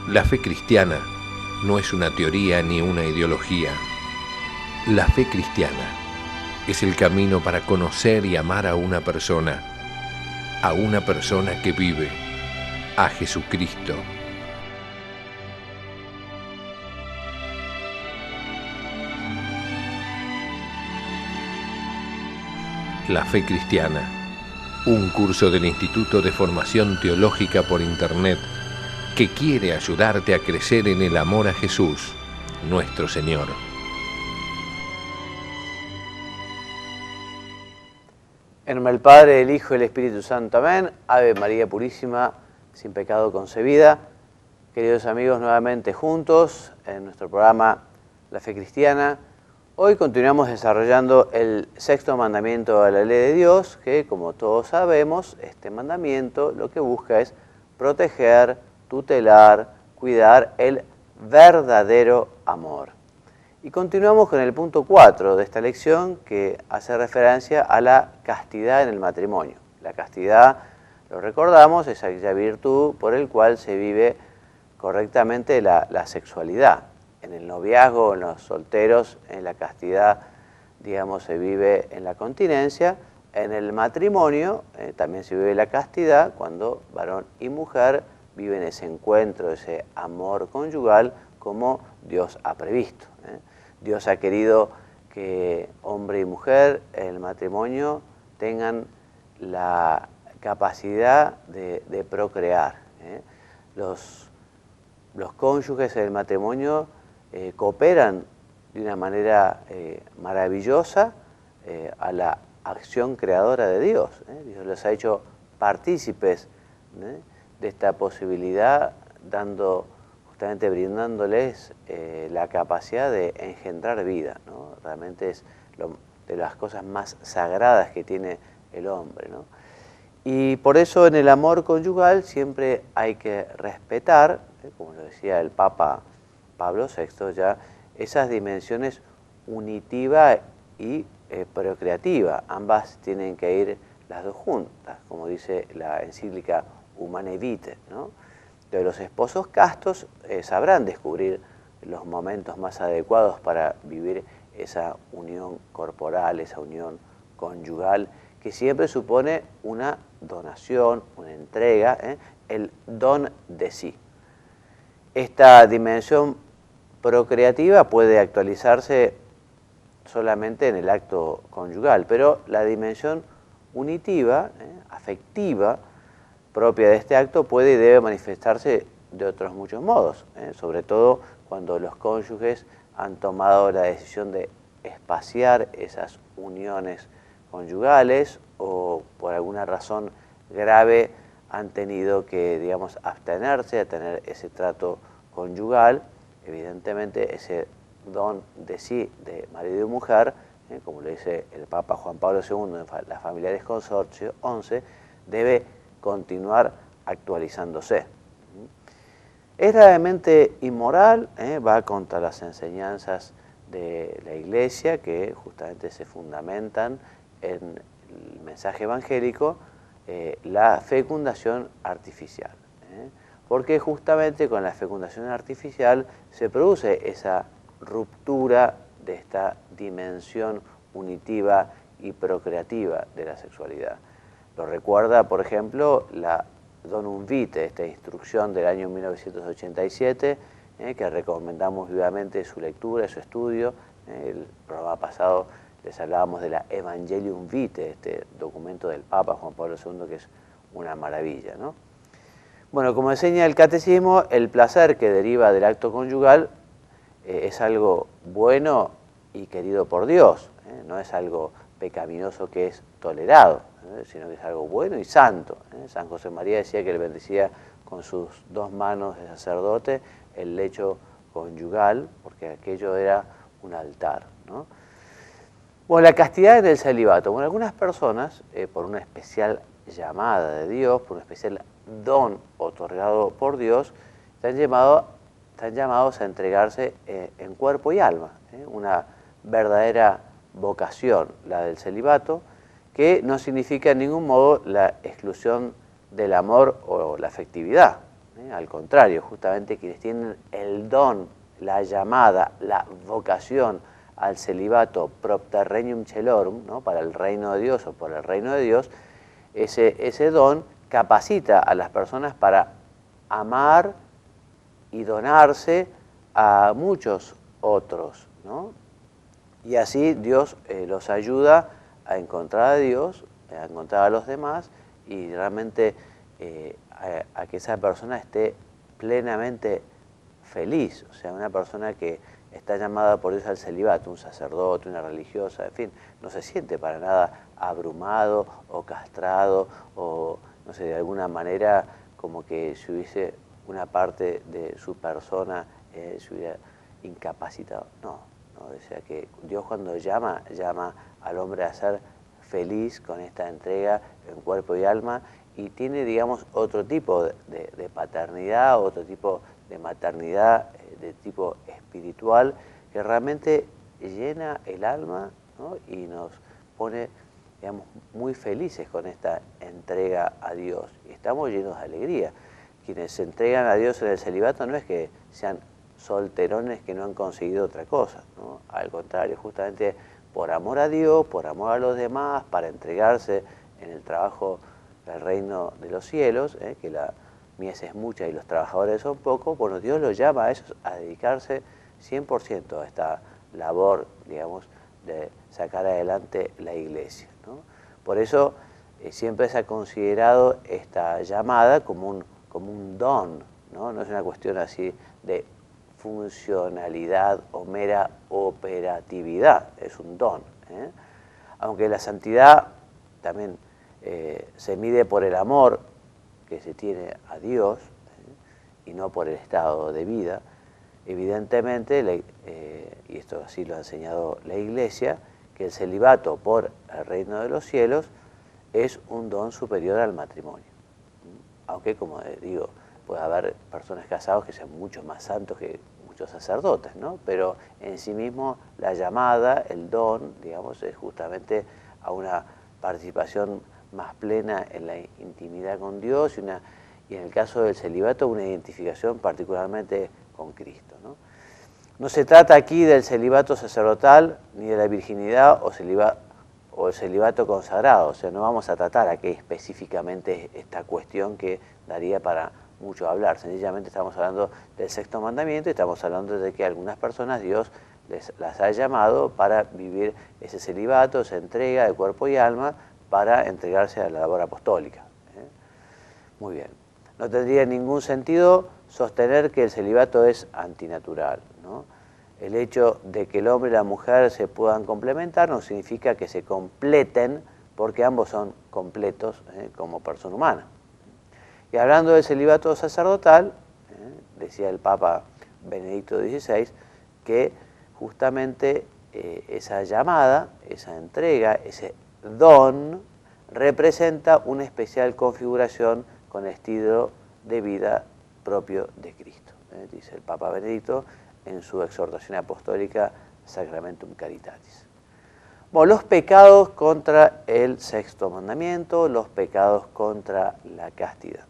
La fe cristiana no es una teoría ni una ideología. La fe cristiana es el camino para conocer y amar a una persona que vive, a Jesucristo. La fe cristiana, un curso del Instituto de Formación Teológica por Internet que quiere ayudarte a crecer en el amor a Jesús, nuestro Señor. En nombre del Padre, del Hijo y del Espíritu Santo. Amén. Ave María Purísima, sin pecado concebida. Queridos amigos, nuevamente juntos en nuestro programa La Fe Cristiana. Hoy continuamos desarrollando el sexto mandamiento de la ley de Dios, que como todos sabemos, este mandamiento lo que busca es proteger, tutelar, cuidar el verdadero amor. Y continuamos con el punto 4 de esta lección, que hace referencia a la castidad en el matrimonio. La castidad, lo recordamos, es aquella virtud por el cual se vive correctamente la sexualidad. En el noviazgo, en los solteros, en la castidad, digamos, se vive en la continencia. En el matrimonio también se vive la castidad cuando varón y mujer viven ese encuentro, ese amor conyugal como Dios ha previsto. Dios ha querido que hombre y mujer en el matrimonio tengan la capacidad de procrear. Los cónyuges en el matrimonio cooperan de una manera maravillosa a la acción creadora de Dios. Dios los ha hecho partícipes de esta posibilidad, justamente brindándoles la capacidad de engendrar vida, ¿no? Realmente es de las cosas más sagradas que tiene el hombre, ¿no? Y por eso en el amor conyugal siempre hay que respetar, como lo decía el Papa Pablo VI, ya esas dimensiones unitiva y procreativa. Ambas tienen que ir las dos juntas, como dice la encíclica Humanae Vitae, ¿no? Entonces, los esposos castos sabrán descubrir los momentos más adecuados para vivir esa unión corporal, esa unión conyugal, que siempre supone una donación, una entrega, el don de sí. Esta dimensión procreativa puede actualizarse solamente en el acto conyugal, pero la dimensión unitiva, afectiva, propia de este acto puede y debe manifestarse de otros muchos modos, sobre todo cuando los cónyuges han tomado la decisión de espaciar esas uniones conyugales o por alguna razón grave han tenido que, digamos, abstenerse de tener ese trato conyugal. Evidentemente ese don de sí de marido y mujer, como lo dice el Papa Juan Pablo II en la Familiares Consortio 11, debe continuar actualizándose. Es gravemente inmoral, va contra las enseñanzas de la Iglesia, que justamente se fundamentan en el mensaje evangélico, la fecundación artificial. Porque justamente con la fecundación artificial se produce esa ruptura de esta dimensión unitiva y procreativa de la sexualidad. Lo recuerda, por ejemplo, la Donum Vitae, esta instrucción del año 1987, que recomendamos vivamente su lectura, su estudio. El programa pasado les hablábamos de la Evangelium Vitae, este documento del Papa Juan Pablo II, que es una maravilla, ¿no? Bueno, como enseña el Catecismo, el placer que deriva del acto conyugal es algo bueno y querido por Dios, no es algo pecaminoso que es tolerado, sino que es algo bueno y santo. San José María decía que él bendecía con sus dos manos de sacerdote el lecho conyugal, porque aquello era un altar, ¿no? Bueno, la castidad en el celibato. Bueno, algunas personas, por una especial llamada de Dios, por un especial don otorgado por Dios, están llamados a entregarse en cuerpo y alma, una verdadera vocación, la del celibato, que no significa en ningún modo la exclusión del amor o la afectividad. Al contrario, justamente quienes tienen el don, la llamada, la vocación al celibato propter regnum celorum, ¿no? Para el reino de Dios o por el reino de Dios, ese don capacita a las personas para amar y donarse a muchos otros, ¿no? Y así Dios los ayuda a encontrar a Dios, a encontrar a los demás y realmente a que esa persona esté plenamente feliz. O sea, una persona que está llamada por Dios al celibato, un sacerdote, una religiosa, en fin, no se siente para nada abrumado o castrado o, no sé, de alguna manera como que si hubiese una parte de su persona se hubiera incapacitado. No, no, o sea que Dios cuando llama al hombre a ser feliz con esta entrega en cuerpo y alma y tiene, digamos, otro tipo de paternidad, otro tipo de maternidad de tipo espiritual que realmente llena el alma, ¿no? Y nos pone, digamos, muy felices con esta entrega a Dios. Y estamos llenos de alegría. Quienes se entregan a Dios en el celibato no es que sean solterones que no han conseguido otra cosa, ¿no? Al contrario, justamente por amor a Dios, por amor a los demás, para entregarse en el trabajo del reino de los cielos, que la mies es mucha y los trabajadores son pocos, bueno, Dios los llama a esos a dedicarse 100% a esta labor, digamos, de sacar adelante la iglesia, ¿no? Por eso siempre se ha considerado esta llamada como un don, ¿no? No es una cuestión así de funcionalidad o mera operatividad, es un don, ¿eh? Aunque la santidad también se mide por el amor que se tiene a Dios y no por el estado de vida, evidentemente, y esto así lo ha enseñado la Iglesia, que el celibato por el reino de los cielos es un don superior al matrimonio. Aunque, como digo, puede haber personas casadas que sean mucho más santos que muchos sacerdotes, ¿no? Pero en sí mismo la llamada, el don, digamos, es justamente a una participación más plena en la intimidad con Dios y en el caso del celibato una identificación particularmente con Cristo, ¿no? No se trata aquí del celibato sacerdotal ni de la virginidad o el celibato consagrado, o sea, no vamos a tratar aquí específicamente esta cuestión que daría para mucho hablar. Sencillamente estamos hablando del sexto mandamiento y estamos hablando de que algunas personas Dios las ha llamado para vivir ese celibato, esa entrega de cuerpo y alma para entregarse a la labor apostólica. Muy bien. No tendría ningún sentido sostener que el celibato es antinatural, ¿no? El hecho de que el hombre y la mujer se puedan complementar no significa que se completen, porque ambos son completos como persona humana. Y hablando del celibato sacerdotal, decía el Papa Benedicto XVI, que justamente esa llamada, esa entrega, ese don, representa una especial configuración con el estilo de vida propio de Cristo, dice el Papa Benedicto en su exhortación apostólica Sacramentum Caritatis. Bueno, los pecados contra el sexto mandamiento, los pecados contra la castidad.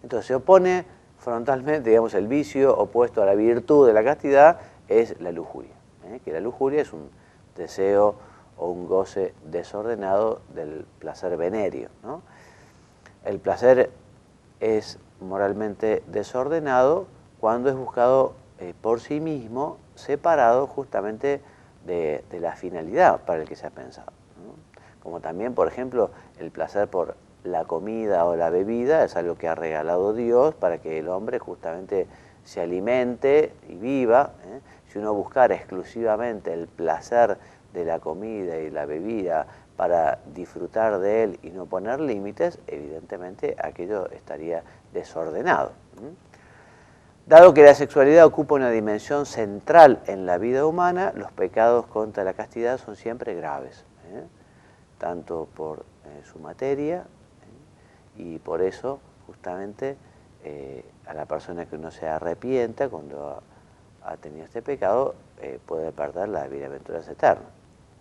Entonces se opone frontalmente, digamos, el vicio opuesto a la virtud de la castidad es la lujuria, que la lujuria es un deseo o un goce desordenado del placer venéreo, ¿no? El placer es moralmente desordenado cuando es buscado por sí mismo, separado justamente de la finalidad para el que se ha pensado, ¿no? Como también, por ejemplo, el placer por la comida o la bebida es algo que ha regalado Dios para que el hombre justamente se alimente y viva. Si uno buscara exclusivamente el placer de la comida y la bebida para disfrutar de él y no poner límites, evidentemente aquello estaría desordenado. Dado que la sexualidad ocupa una dimensión central en la vida humana, los pecados contra la castidad son siempre graves, tanto por su materia, y por eso justamente a la persona que uno se arrepienta cuando ha tenido este pecado puede perder la bienaventuranza eterna.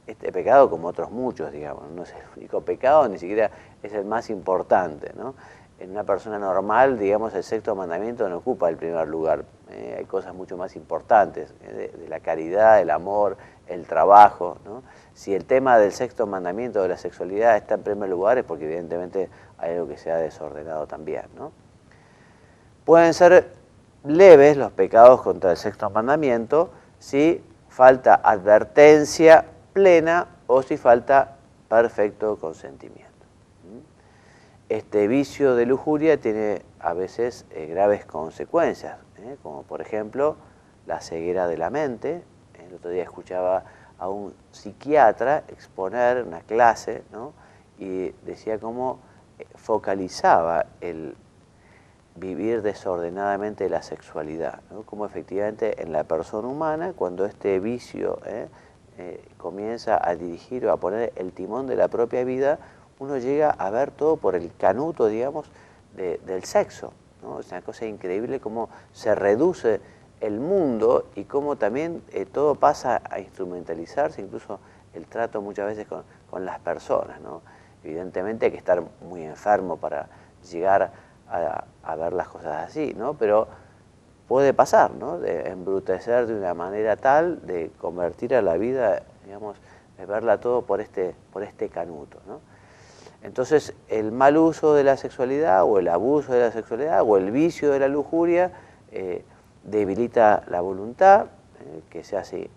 Este pecado, como otros muchos, digamos, no es el único pecado, ni siquiera es el más importante, ¿no? en una persona normal, digamos, el sexto mandamiento no ocupa el primer lugar. Hay cosas mucho más importantes, de la caridad, el amor, el trabajo, ¿no? Si el tema del sexto mandamiento de la sexualidad está en primer lugar es porque evidentemente hay algo que se ha desordenado también, ¿no? Pueden ser leves los pecados contra el sexto mandamiento si falta advertencia plena o si falta perfecto consentimiento. Este vicio de lujuria tiene a veces graves consecuencias, como por ejemplo la ceguera de la mente. El otro día escuchaba a un psiquiatra exponer una clase, ¿no? Y decía cómo focalizaba el vivir desordenadamente la sexualidad, ¿no? Cómo efectivamente en la persona humana, cuando este vicio comienza a dirigir o a poner el timón de la propia vida, uno llega a ver todo por el canuto, digamos, del sexo, ¿no? Es una cosa increíble cómo se reduce el mundo y cómo también todo pasa a instrumentalizarse, incluso el trato muchas veces con las personas, ¿no? Evidentemente hay que estar muy enfermo para llegar a ver las cosas así, ¿no? Pero puede pasar, ¿no? De embrutecer de una manera tal, de convertir a la vida, digamos, de verla todo por este canuto, ¿no? Entonces, el mal uso de la sexualidad o el abuso de la sexualidad o el vicio de la lujuria debilita la voluntad, que se hace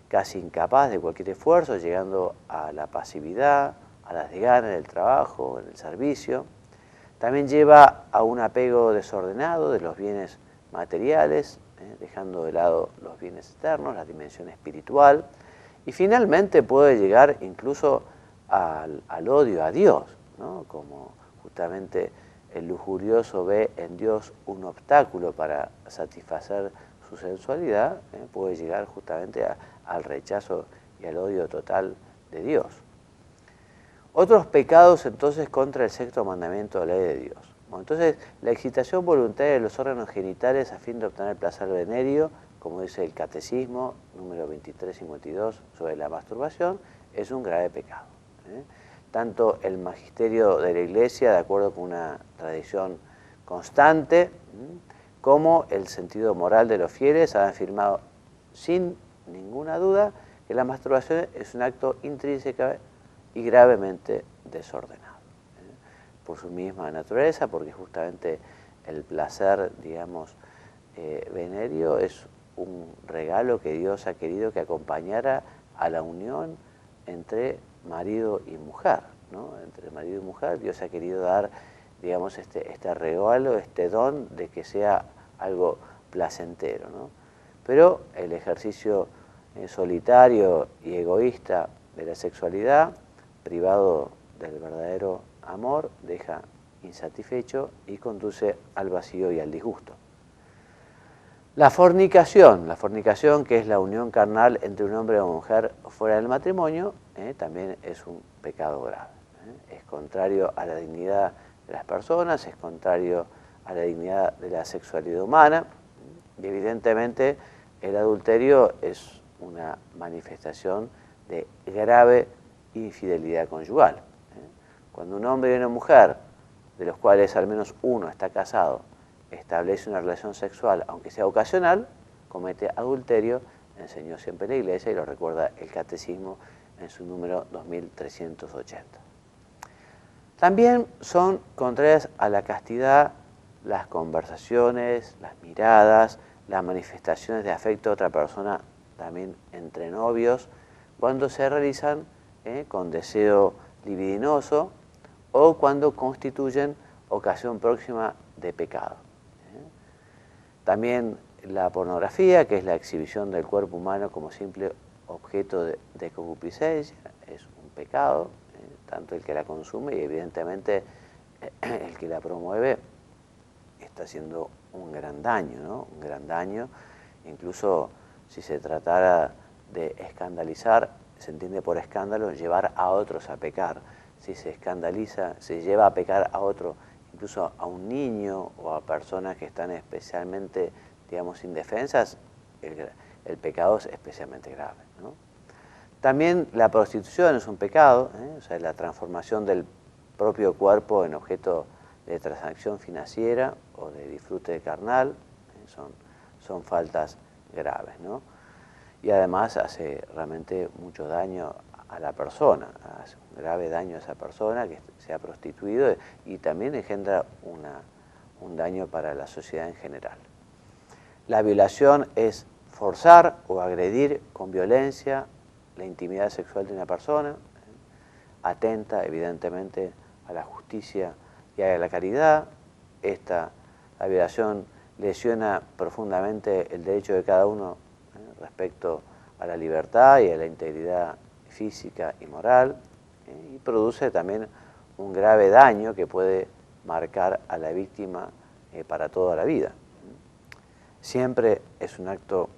casi incapaz de cualquier esfuerzo, llegando a la pasividad, a las desganas en el trabajo, en el servicio. También lleva a un apego desordenado de los bienes materiales, dejando de lado los bienes eternos, la dimensión espiritual, y finalmente puede llegar incluso al odio a Dios, ¿no? Como justamente el lujurioso ve en Dios un obstáculo para satisfacer su sensualidad, puede llegar justamente al rechazo y al odio total de Dios. Otros pecados entonces contra el sexto mandamiento de la ley de Dios. Bueno, entonces, la excitación voluntaria de los órganos genitales a fin de obtener placer venéreo, como dice el Catecismo número 2352 sobre la masturbación, es un grave pecado. Tanto el magisterio de la Iglesia, de acuerdo con una tradición constante, como el sentido moral de los fieles han afirmado sin ninguna duda que la masturbación es un acto intrínseco y gravemente desordenado, por su misma naturaleza, porque justamente el placer, digamos, venéreo es un regalo que Dios ha querido que acompañara a la unión entre marido y mujer, ¿no? Entre marido y mujer Dios ha querido dar, digamos, este regalo, este don de que sea algo placentero, ¿no? Pero el ejercicio solitario y egoísta de la sexualidad, privado del verdadero amor, deja insatisfecho y conduce al vacío y al disgusto. La fornicación que es la unión carnal entre un hombre y una mujer fuera del matrimonio, también es un pecado grave. Es contrario a la dignidad de las personas, es contrario a la dignidad de la sexualidad humana, y evidentemente el adulterio es una manifestación de grave infidelidad conyugal. Cuando un hombre y una mujer, de los cuales al menos uno está casado, establece una relación sexual, aunque sea ocasional, comete adulterio, enseñó siempre la Iglesia y lo recuerda el Catecismo en su número 2380. También son contrarias a la castidad las conversaciones, las miradas, las manifestaciones de afecto a otra persona, también entre novios, cuando se realizan con deseo libidinoso o cuando constituyen ocasión próxima de pecado. También la pornografía, que es la exhibición del cuerpo humano como simple objeto de concupiscencia, es un pecado, tanto el que la consume y evidentemente el que la promueve está haciendo un gran daño, ¿no? Un gran daño. Incluso si se tratara de escandalizar, se entiende por escándalo llevar a otros a pecar. Si se escandaliza, se lleva a pecar a otro, incluso a un niño o a personas que están especialmente, digamos, indefensas, el pecado es especialmente grave, ¿no? También la prostitución es un pecado, o sea, la transformación del propio cuerpo en objeto de transacción financiera o de disfrute carnal, son faltas graves, ¿no? Y además hace realmente mucho daño a la persona, hace un grave daño a esa persona que se ha prostituido y también engendra un daño para la sociedad en general. La violación es forzar o agredir con violencia la intimidad sexual de una persona, atenta evidentemente a la justicia y a la caridad. La violación lesiona profundamente el derecho de cada uno respecto a la libertad y a la integridad física y moral, y produce también un grave daño que puede marcar a la víctima para toda la vida. Siempre es un acto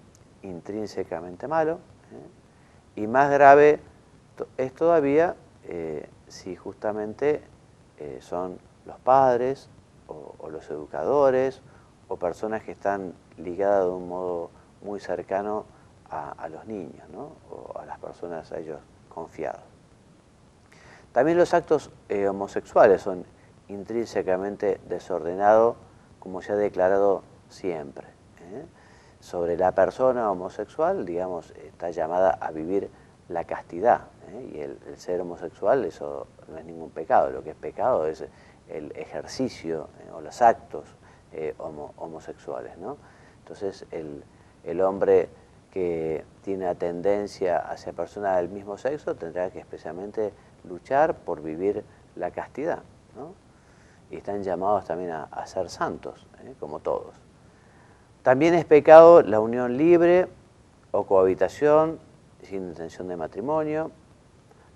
intrínsecamente malo, y más grave es todavía si justamente son los padres o los educadores o personas que están ligadas de un modo muy cercano a los niños, ¿no? O a las personas a ellos confiados. También los actos homosexuales son intrínsecamente desordenados, como se ha declarado siempre. Sobre la persona homosexual, digamos, está llamada a vivir la castidad, y el ser homosexual, eso no es ningún pecado. Lo que es pecado es el ejercicio o los actos homosexuales, ¿no? Entonces el hombre que tiene la tendencia hacia personas del mismo sexo tendrá que especialmente luchar por vivir la castidad, ¿no? Y están llamados también a ser santos, como todos. También es pecado la unión libre o cohabitación sin intención de matrimonio,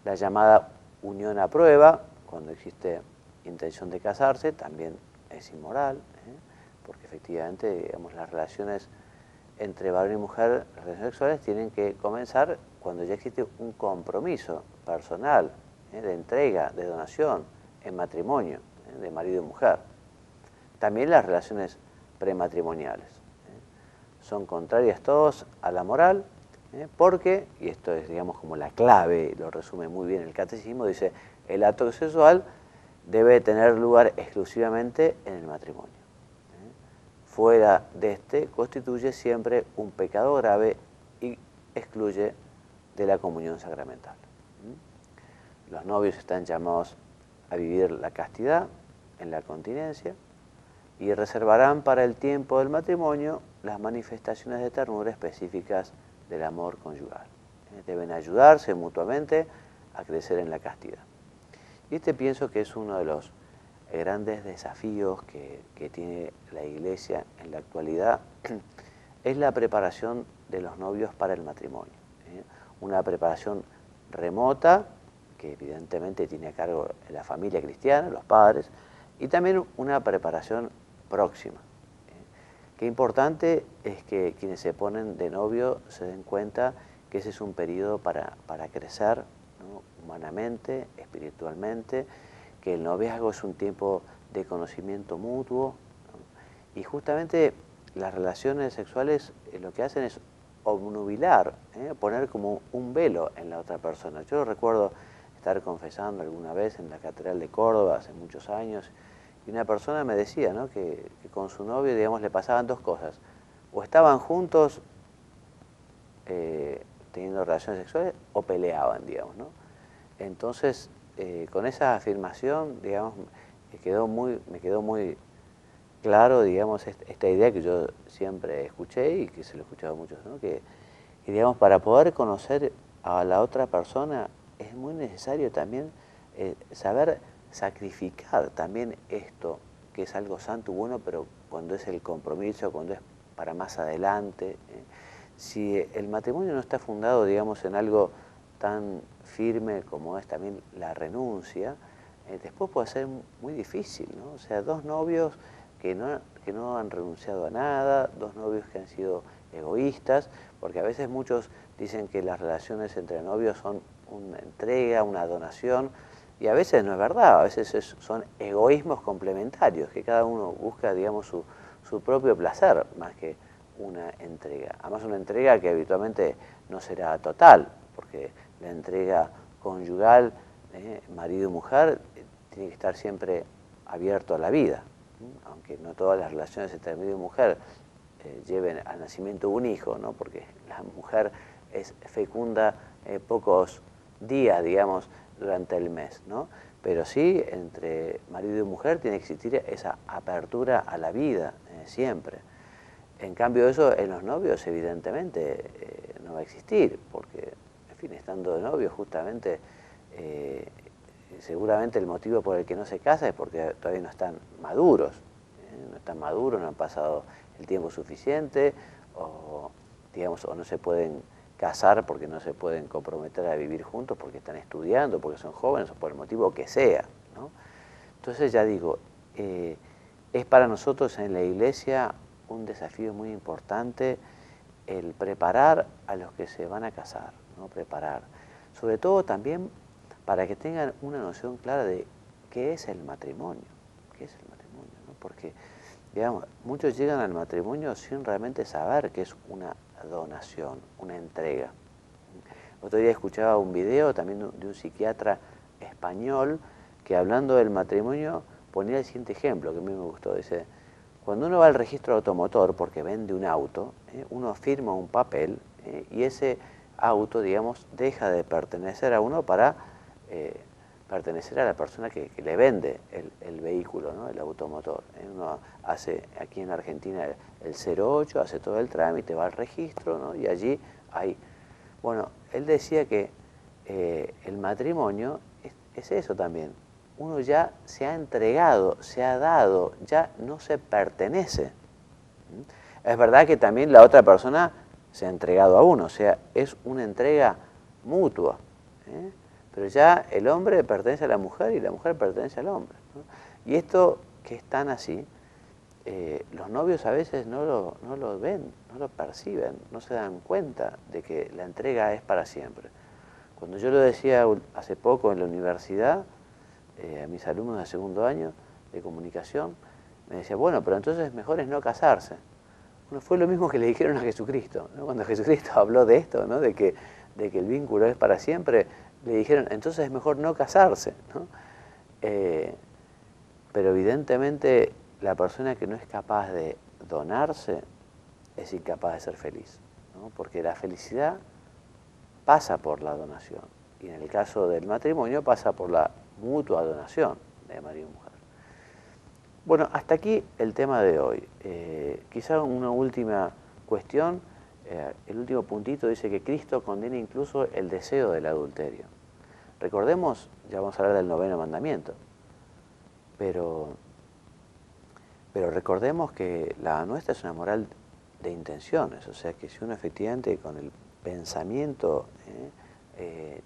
la llamada unión a prueba, cuando existe intención de casarse, también es inmoral, porque efectivamente, digamos, las relaciones entre varón y mujer, las relaciones sexuales, tienen que comenzar cuando ya existe un compromiso personal, de entrega, de donación, en matrimonio, de marido y mujer. También las relaciones prematrimoniales son contrarias todos a la moral, porque, y esto es, digamos, como la clave, lo resume muy bien el catecismo, dice, el acto sexual debe tener lugar exclusivamente en el matrimonio. Fuera de este constituye siempre un pecado grave y excluye de la comunión sacramental. Los novios están llamados a vivir la castidad en la continencia y reservarán para el tiempo del matrimonio las manifestaciones de ternura específicas del amor conyugal. Deben ayudarse mutuamente a crecer en la castidad. Y pienso que es uno de los grandes desafíos que tiene la Iglesia en la actualidad, es la preparación de los novios para el matrimonio. Una preparación remota, que evidentemente tiene a cargo la familia cristiana, los padres, y también una preparación próxima. Qué importante es que quienes se ponen de novio se den cuenta que ese es un periodo para crecer, ¿no? Humanamente, espiritualmente, que el noviazgo es un tiempo de conocimiento mutuo, ¿no? Y justamente las relaciones sexuales lo que hacen es obnubilar, poner como un velo en la otra persona. Yo recuerdo estar confesando alguna vez en la Catedral de Córdoba hace muchos años, y una persona me decía, ¿no?, que con su novio, digamos, le pasaban dos cosas. O estaban juntos teniendo relaciones sexuales o peleaban, digamos, ¿no? Entonces, con esa afirmación, digamos, me quedó muy claro, digamos, esta idea que yo siempre escuché y que se lo he escuchado a muchos, ¿no? Que, digamos, para poder conocer a la otra persona es muy necesario también saber sacrificar también esto, que es algo santo y bueno, pero cuando es el compromiso, cuando es para más adelante. Si el matrimonio no está fundado, digamos, en algo tan firme como es también la renuncia, después puede ser muy difícil, ¿no? O sea, dos novios que no han renunciado a nada, dos novios que han sido egoístas, porque a veces muchos dicen que las relaciones entre novios son una entrega, una donación, y a veces no es verdad, a veces son egoísmos complementarios, que cada uno busca, digamos, su propio placer, más que una entrega. Además, una entrega que habitualmente no será total, porque la entrega conyugal, marido y mujer, tiene que estar siempre abierto a la vida, aunque no todas las relaciones entre marido y mujer lleven al nacimiento de un hijo, ¿no? Porque la mujer es fecunda pocos días, digamos, durante el mes, ¿no? Pero sí, entre marido y mujer tiene que existir esa apertura a la vida, siempre. En cambio, eso en los novios, evidentemente, no va a existir, porque, en fin, estando de novios, justamente, seguramente el motivo por el que no se casa es porque todavía no están maduros, no están maduros, no han pasado el tiempo suficiente, o, digamos, o no se pueden casar porque no se pueden comprometer a vivir juntos porque están estudiando, porque son jóvenes o por el motivo que sea, ¿no? Entonces ya digo, es para nosotros en la iglesia un desafío muy importante el preparar a los que se van a casar, ¿no? Preparar. Sobre todo también para que tengan una noción clara de qué es el matrimonio, qué es el matrimonio, ¿no? Porque, digamos, muchos llegan al matrimonio sin realmente saber qué es una donación, una entrega. Otro día escuchaba un video también de un psiquiatra español que hablando del matrimonio ponía el siguiente ejemplo que a mí me gustó. Dice, cuando uno va al registro automotor porque vende un auto, uno firma un papel y ese auto, digamos, deja de pertenecer a uno para pertenecer a la persona que le vende el vehículo, ¿no? El automotor. Uno hace aquí en Argentina el 08, hace todo el trámite, va al registro, ¿no? Y allí hay... Bueno, él decía que el matrimonio es eso también. Uno ya se ha entregado, se ha dado, ya no se pertenece. Es verdad que también la otra persona se ha entregado a uno, o sea, es una entrega mutua. Pero ya el hombre pertenece a la mujer y la mujer pertenece al hombre, ¿no? Y esto que es tan así, los novios a veces no lo ven, no lo perciben, no se dan cuenta de que la entrega es para siempre. Cuando yo lo decía hace poco en la universidad, a mis alumnos de segundo año de comunicación, me decía, bueno, pero entonces mejor es no casarse. Bueno, fue lo mismo que le dijeron a Jesucristo, ¿no? Cuando Jesucristo habló de esto, ¿no? de que el vínculo es para siempre, le dijeron, entonces es mejor no casarse, ¿no? Pero evidentemente la persona que no es capaz de donarse es incapaz de ser feliz, ¿no? Porque la felicidad pasa por la donación y en el caso del matrimonio pasa por la mutua donación de marido y mujer. Bueno, hasta aquí el tema de hoy. Quizá una última cuestión. El último puntito dice que Cristo condena incluso el deseo del adulterio. Recordemos, ya vamos a hablar del 9º mandamiento, pero recordemos que la nuestra es una moral de intenciones, o sea que si uno efectivamente con el pensamiento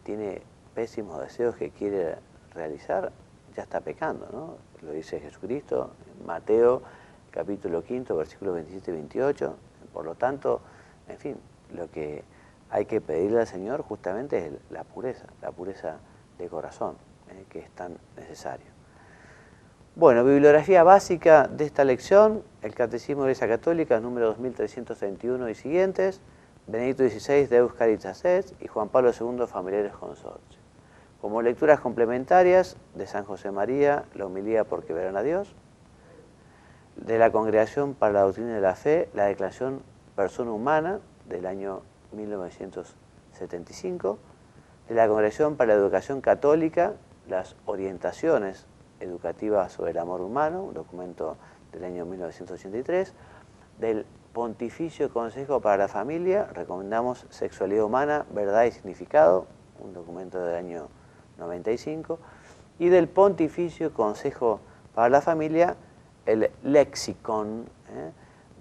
tiene pésimos deseos que quiere realizar, ya está pecando, ¿no? Lo dice Jesucristo en Mateo capítulo 5, versículos 27 y 28. Por lo tanto, en fin, lo que hay que pedirle al Señor justamente es la pureza de corazón, que es tan necesario. Bueno, bibliografía básica de esta lección, el Catecismo de la Iglesia Católica, número 2331 y siguientes, Benedicto XVI, Deus Caritas Est, y Juan Pablo II, Familiares Consortio. Como lecturas complementarias, de San José María, la homilía Porque verán a Dios, de la Congregación para la Doctrina de la Fe, la Declaración Persona Humana, del año 1975, de la Congregación para la Educación Católica, las Orientaciones Educativas sobre el Amor Humano, un documento del año 1983, del Pontificio Consejo para la Familia, recomendamos Sexualidad Humana, Verdad y Significado, un documento del año 95, y del Pontificio Consejo para la Familia, el Lexicon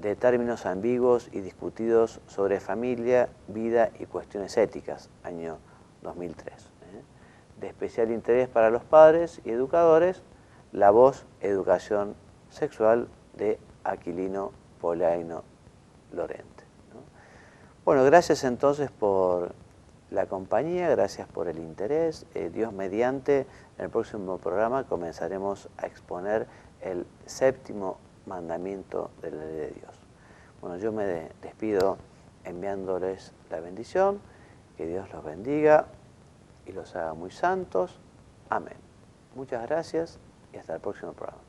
de términos ambiguos y discutidos sobre familia, vida y cuestiones éticas, año 2003. De especial interés para los padres y educadores, La Voz, Educación Sexual, de Aquilino Polaino Lorente, ¿no? Bueno, gracias entonces por la compañía, gracias por el interés. Dios mediante, en el próximo programa comenzaremos a exponer el 7º mandamiento de la ley de Dios. Bueno, yo me despido enviándoles la bendición, que Dios los bendiga y los haga muy santos. Amén. Muchas gracias y hasta el próximo programa.